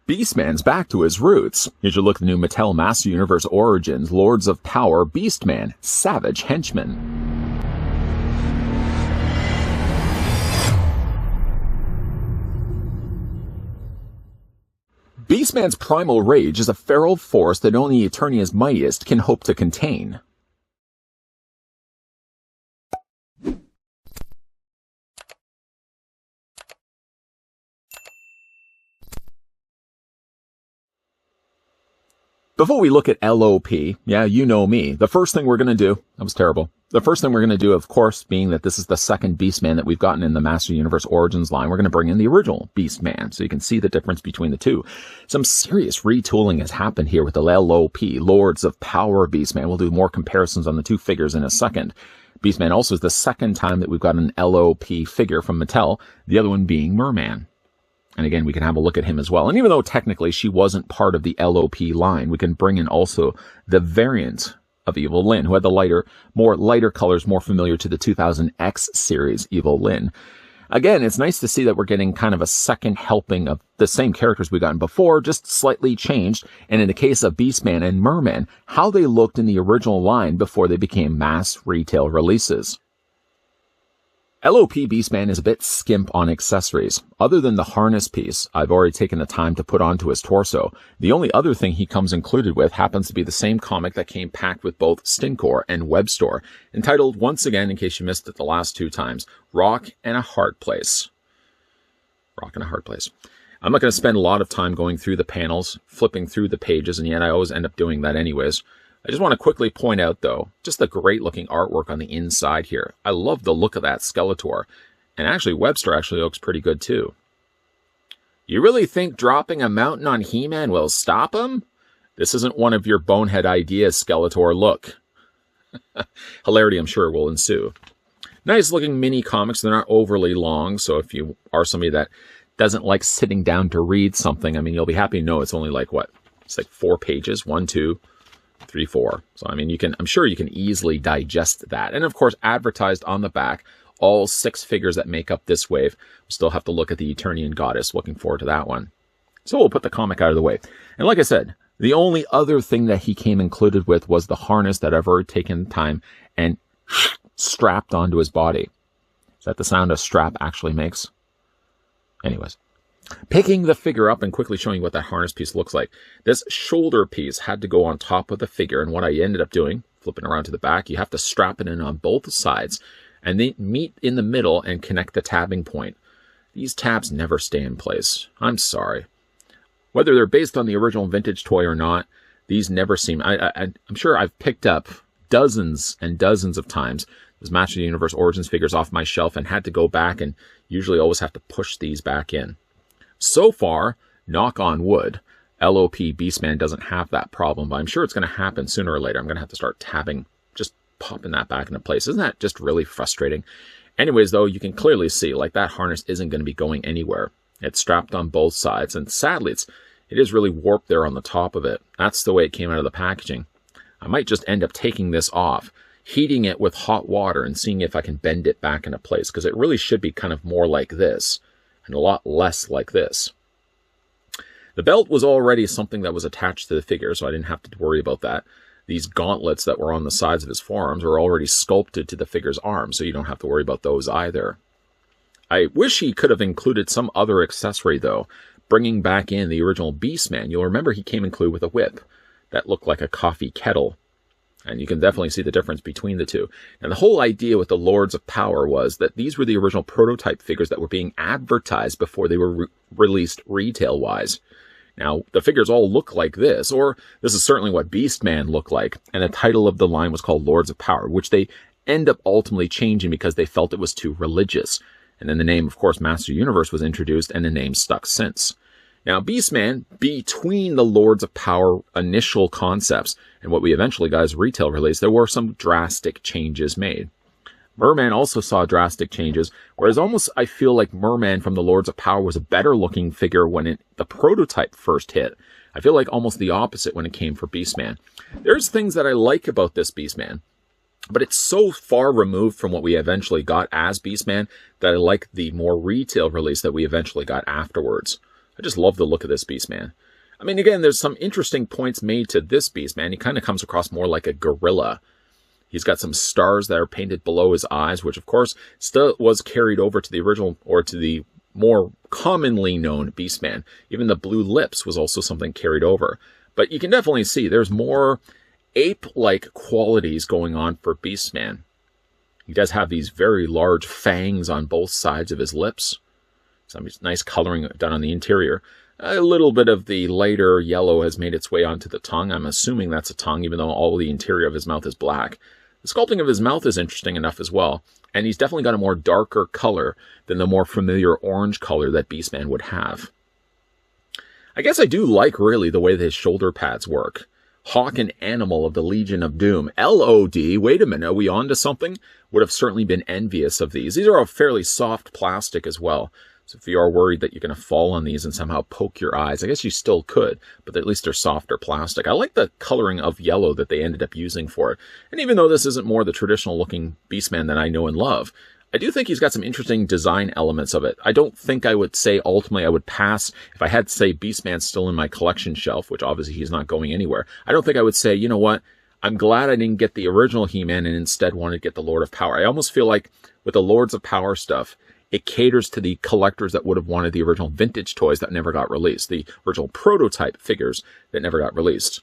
Beastman's back to his roots. You should look at the new Mattel Master Universe Origins, Lords of Power, Beastman, Savage Henchman. Beastman's primal rage is a feral force that only Eternia's mightiest can hope to contain. Before we look at LOP, yeah, you know me, the first thing we're going to do, that was terrible. The first thing we're going to do, of course, being that this is the second Beastman that we've gotten in the Master Universe Origins line, we're going to bring in the original Beastman so you can see the difference between the two. Some serious retooling has happened here with the LOP, Lords of Power Beastman. We'll do more comparisons on the two figures in a second. Beastman also is the second time that we've got an LOP figure from Mattel, the other one being Merman. And again, we can have a look at him as well. And even though technically she wasn't part of the LOP line, we can bring in also the variant of Evil Lyn, who had the lighter colors, more familiar to the 2000X series Evil Lyn. Again, it's nice to see that we're getting kind of a second helping of the same characters we've gotten before, just slightly changed. And in the case of Beastman and Merman, how they looked in the original line before they became mass retail releases. LOP Beastman is a bit skimp on accessories. Other than the harness piece I've already taken the time to put onto his torso, the only other thing he comes included with happens to be the same comic that came packed with both Stinkor and Webstore, entitled, once again, in case you missed it the last two times, Rock and a Hard Place. Rock and a Hard Place. I'm not going to spend a lot of time going through the panels, flipping through the pages, and yet I always end up doing that anyways. I just want to quickly point out, though, just the great looking artwork on the inside here. I love the look of that Skeletor. And actually, Webster actually looks pretty good, too. You really think dropping a mountain on He-Man will stop him? This isn't one of your bonehead ideas, Skeletor. Look. Hilarity, I'm sure, will ensue. Nice looking mini comics. They're not overly long, so if you are somebody that doesn't like sitting down to read something, I mean, you'll be happy to know it's only like, what? It's like 4 pages. 1, 2, 3, 4. So, I mean, I'm sure you can easily digest that. And of course, advertised on the back, all 6 figures that make up this wave. We still have to look at the Eternian Goddess. Looking forward to that one. So we'll put the comic out of the way. And like I said, the only other thing that he came included with was the harness that I've already taken time and strapped onto his body. Is that the sound a strap actually makes? Anyways. Picking the figure up and quickly showing you what that harness piece looks like. This shoulder piece had to go on top of the figure, and what I ended up doing, flipping around to the back, you have to strap it in on both sides, and they meet in the middle and connect the tabbing point. These tabs never stay in place. I'm sorry. Whether they're based on the original vintage toy or not, these never seem... I'm sure I've picked up dozens and dozens of times those Master of the Universe Origins figures off my shelf and had to go back and usually always have to push these back in. So far, knock on wood, LOP Beastman doesn't have that problem, but I'm sure it's going to happen sooner or later. I'm going to have to start tabbing, just popping that back into place. Isn't that just really frustrating? Anyways, though, you can clearly see, like, that harness isn't going to be going anywhere. It's strapped on both sides, and sadly, it is really warped there on the top of it. That's the way it came out of the packaging. I might just end up taking this off, heating it with hot water, and seeing if I can bend it back into place, because it really should be kind of more like this. And a lot less like this. The belt was already something that was attached to the figure, so I didn't have to worry about that. These gauntlets that were on the sides of his forearms were already sculpted to the figure's arms, so you don't have to worry about those either. I wish he could have included some other accessory, though, bringing back in the original Beastman. You'll remember he came included with a whip that looked like a coffee kettle. And you can definitely see the difference between the two. And the whole idea with the Lords of Power was that these were the original prototype figures that were being advertised before they were released retail-wise. Now, the figures all look like this, or this is certainly what Beastman looked like. And the title of the line was called Lords of Power, which they end up ultimately changing because they felt it was too religious. And then the name, of course, Master Universe was introduced, and the name stuck since. Now, Beastman, between the Lords of Power initial concepts and what we eventually got as retail release, there were some drastic changes made. Merman also saw drastic changes, whereas almost I feel like Merman from the Lords of Power was a better looking figure when the prototype first hit. I feel like almost the opposite when it came for Beastman. There's things that I like about this Beastman, but it's so far removed from what we eventually got as Beastman that I like the more retail release that we eventually got afterwards. I just love the look of this Beastman. I mean, again, there's some interesting points made to this Beastman. He kind of comes across more like a gorilla. He's got some stars that are painted below his eyes, which, of course, still was carried over to the original, or to the more commonly known Beastman. Even the blue lips was also something carried over. But you can definitely see there's more ape-like qualities going on for Beastman. He does have these very large fangs on both sides of his lips. Some nice coloring done on the interior. A little bit of the lighter yellow has made its way onto the tongue. I'm assuming that's a tongue, even though all the interior of his mouth is black. The sculpting of his mouth is interesting enough as well. And he's definitely got a more darker color than the more familiar orange color that Beastman would have. I guess I do like, really, the way that his shoulder pads work. Hawk and Animal of the Legion of Doom. LOD, wait a minute, are we on to something? Would have certainly been envious of these. These are a fairly soft plastic as well. So if you are worried that you're going to fall on these and somehow poke your eyes, I guess you still could, but at least they're softer plastic. I like the coloring of yellow that they ended up using for it. And even though this isn't more the traditional looking Beastman that I know and love, I do think he's got some interesting design elements of it. I don't think I would say ultimately I would pass, if I had to say Beastman still in my collection shelf, which obviously he's not going anywhere, I don't think I would say, you know what, I'm glad I didn't get the original He-Man and instead wanted to get the Lord of Power. I almost feel like with the Lords of Power stuff, it caters to the collectors that would have wanted the original vintage toys that never got released, the original prototype figures that never got released.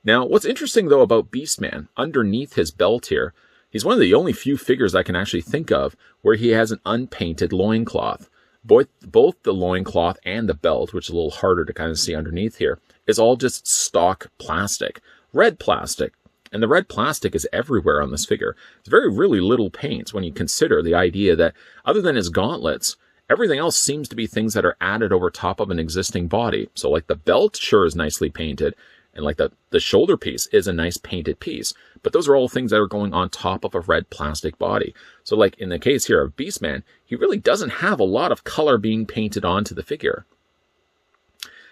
Now, what's interesting, though, about Beastman, underneath his belt here, he's one of the only few figures I can actually think of where he has an unpainted loincloth. Both the loincloth and the belt, which is a little harder to kind of see underneath here, is all just stock plastic, red plastic. And the red plastic is everywhere on this figure. It's very, really little paint when you consider the idea that other than his gauntlets, everything else seems to be things that are added over top of an existing body. So like the belt sure is nicely painted, and like the shoulder piece is a nice painted piece. But those are all things that are going on top of a red plastic body. So like in the case here of Beastman, he really doesn't have a lot of color being painted onto the figure.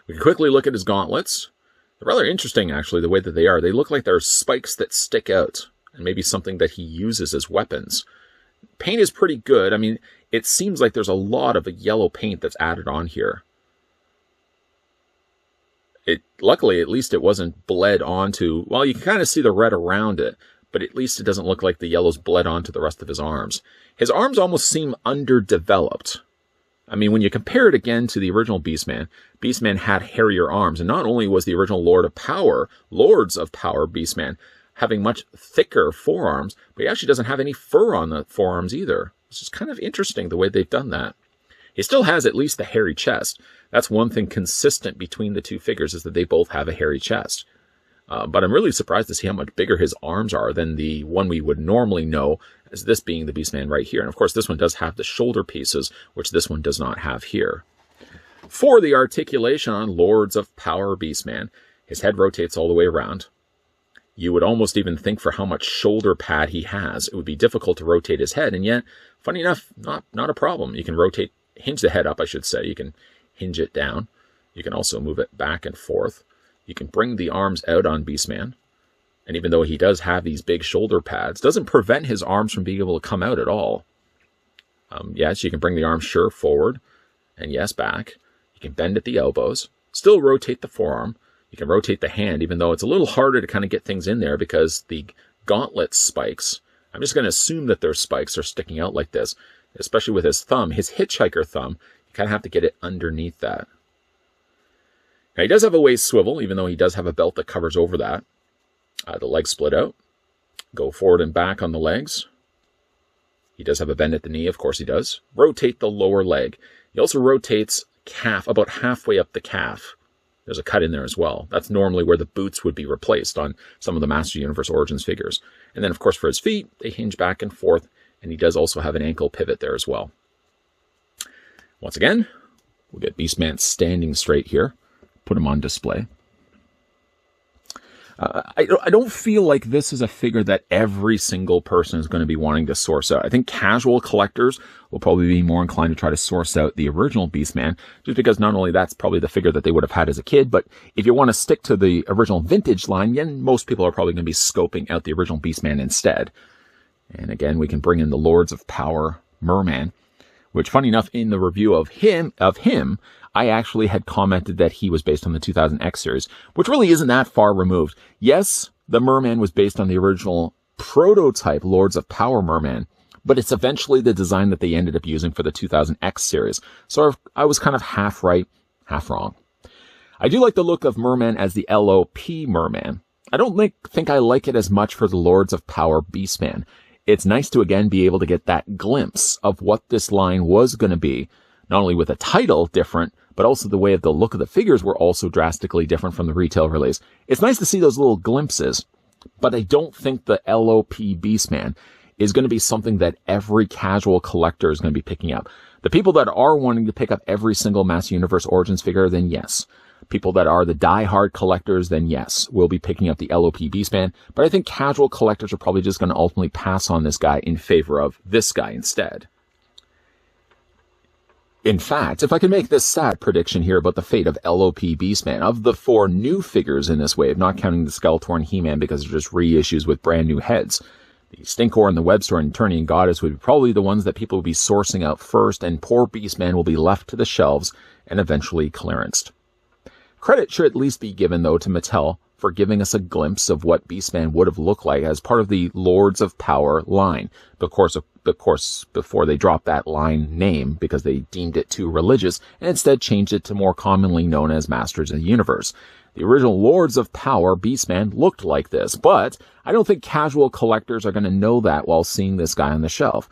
We can quickly look at his gauntlets. They're rather interesting, actually, the way that they are. They look like they're spikes that stick out, and maybe something that he uses as weapons. Paint is pretty good. I mean, it seems like there's a lot of yellow paint that's added on here. Luckily, at least it wasn't bled onto... Well, you can kind of see the red around it, but at least it doesn't look like the yellow's bled onto the rest of his arms. His arms almost seem underdeveloped. I mean, when you compare it again to the original Beastman, Beastman had hairier arms. And not only was the original Lords of Power Beastman having much thicker forearms, but he actually doesn't have any fur on the forearms either. Which is kind of interesting the way they've done that. He still has at least the hairy chest. That's one thing consistent between the two figures, is that they both have a hairy chest. But I'm really surprised to see how much bigger his arms are than the one we would normally know as this being the Beastman right here. And of course, this one does have the shoulder pieces, which this one does not have here. For the articulation on Lords of Power Beastman, his head rotates all the way around. You would almost even think for how much shoulder pad he has, it would be difficult to rotate his head. And yet, funny enough, not a problem. You can hinge the head up, I should say. You can hinge it down. You can also move it back and forth. You can bring the arms out on Beastman. And even though he does have these big shoulder pads, doesn't prevent his arms from being able to come out at all. Yes, you can bring the arms sure forward, and yes, back. You can bend at the elbows, still rotate the forearm. You can rotate the hand, even though it's a little harder to kind of get things in there because the gauntlet spikes, I'm just going to assume that their spikes are sticking out like this, especially with his thumb, his hitchhiker thumb. You kind of have to get it underneath that. Now, he does have a waist swivel, even though he does have a belt that covers over that. The legs split out. Go forward and back on the legs. He does have a bend at the knee, of course he does. Rotate the lower leg. He also rotates calf about halfway up the calf. There's a cut in there as well. That's normally where the boots would be replaced on some of the Master Universe Origins figures. And then, of course, for his feet, they hinge back and forth, and he does also have an ankle pivot there as well. Once again, we'll get Beastman standing straight here. Put him on display. I don't feel like this is a figure that every single person is going to be wanting to source out. I think casual collectors will probably be more inclined to try to source out the original Beastman, just because not only that's probably the figure that they would have had as a kid, but if you want to stick to the original vintage line, then most people are probably going to be scoping out the original Beastman instead. And again, we can bring in the Lords of Power Merman, which, funny enough, in the review of him, I actually had commented that he was based on the 2000 X series, which really isn't that far removed. Yes, the Merman was based on the original prototype Lords of Power Merman, but it's eventually the design that they ended up using for the 2000 X series. So I was kind of half right, half wrong. I do like the look of Merman as the LOP Merman. I don't think I like it as much for the Lords of Power Beastman. It's nice to again be able to get that glimpse of what this line was going to be, not only with a title different, but also the way of the look of the figures were also drastically different from the retail release. It's nice to see those little glimpses, but I don't think the LOP Beastman is going to be something that every casual collector is going to be picking up. The people that are wanting to pick up every single Master Universe Origins figure, then yes. People that are the die-hard collectors, then yes, will be picking up the LOP Beastman. But I think casual collectors are probably just going to ultimately pass on this guy in favor of this guy instead. In fact, if I can make this sad prediction here about the fate of LOP Beastman, of the 4 new figures in this wave, not counting the Skeletor and He-Man because they're just reissues with brand new heads, the Stinkor and the Webstore and Eternian Goddess would be probably the ones that people will be sourcing out first, and poor Beastman will be left to the shelves and eventually clearanced. Credit should at least be given, though, to Mattel for giving us a glimpse of what Beastman would have looked like as part of the Lords of Power line. Of course, before they dropped that line name because they deemed it too religious and instead changed it to more commonly known as Masters of the Universe. The original Lords of Power Beastman looked like this, but I don't think casual collectors are going to know that while seeing this guy on the shelf.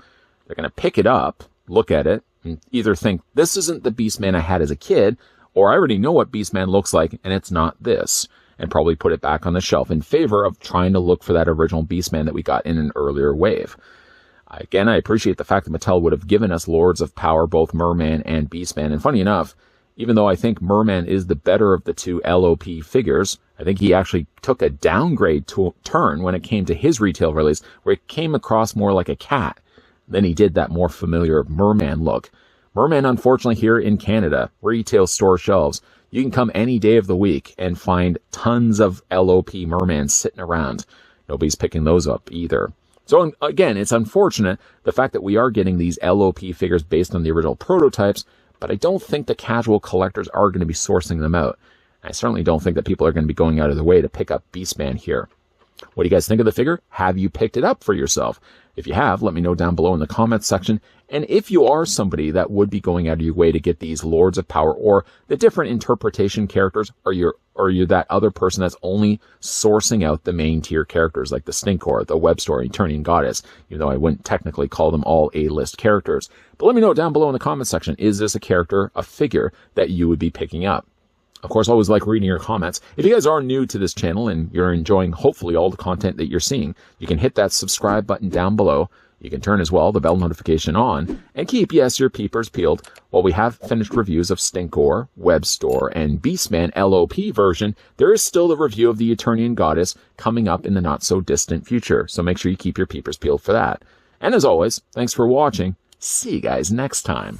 They're going to pick it up, look at it, and either think, this isn't the Beastman I had as a kid, or I already know what Beastman looks like, and it's not this, and probably put it back on the shelf in favor of trying to look for that original Beastman that we got in an earlier wave. Again, I appreciate the fact that Mattel would have given us Lords of Power, both Merman and Beastman, and funny enough, even though I think Merman is the better of the 2 LOP figures, I think he actually took a downgrade turn when it came to his retail release, where it came across more like a cat than he did that more familiar Merman look. Merman, unfortunately, here in Canada, retail store shelves, you can come any day of the week and find tons of LOP Merman sitting around. Nobody's picking those up either. So again, it's unfortunate the fact that we are getting these LOP figures based on the original prototypes, but I don't think the casual collectors are going to be sourcing them out. I certainly don't think that people are going to be going out of their way to pick up Beastman here. What do you guys think of the figure? Have you picked it up for yourself? If you have, let me know down below in the comments section. And if you are somebody that would be going out of your way to get these Lords of Power or the different interpretation characters, or you're that other person that's only sourcing out the main tier characters like the Stinkor, the Webstore, Eternian Goddess, even though I wouldn't technically call them all A-list characters. But let me know down below in the comments section, is this a character, a figure that you would be picking up? Of course, I always like reading your comments. If you guys are new to this channel and you're enjoying hopefully all the content that you're seeing, you can hit that subscribe button down below. You can turn as well the bell notification on and keep, yes, your peepers peeled while we have finished reviews of Stinkor, Webstore, and Beastman LOP version. There is still the review of the Eternian Goddess coming up in the not so distant future. So make sure you keep your peepers peeled for that. And as always, thanks for watching. See you guys next time.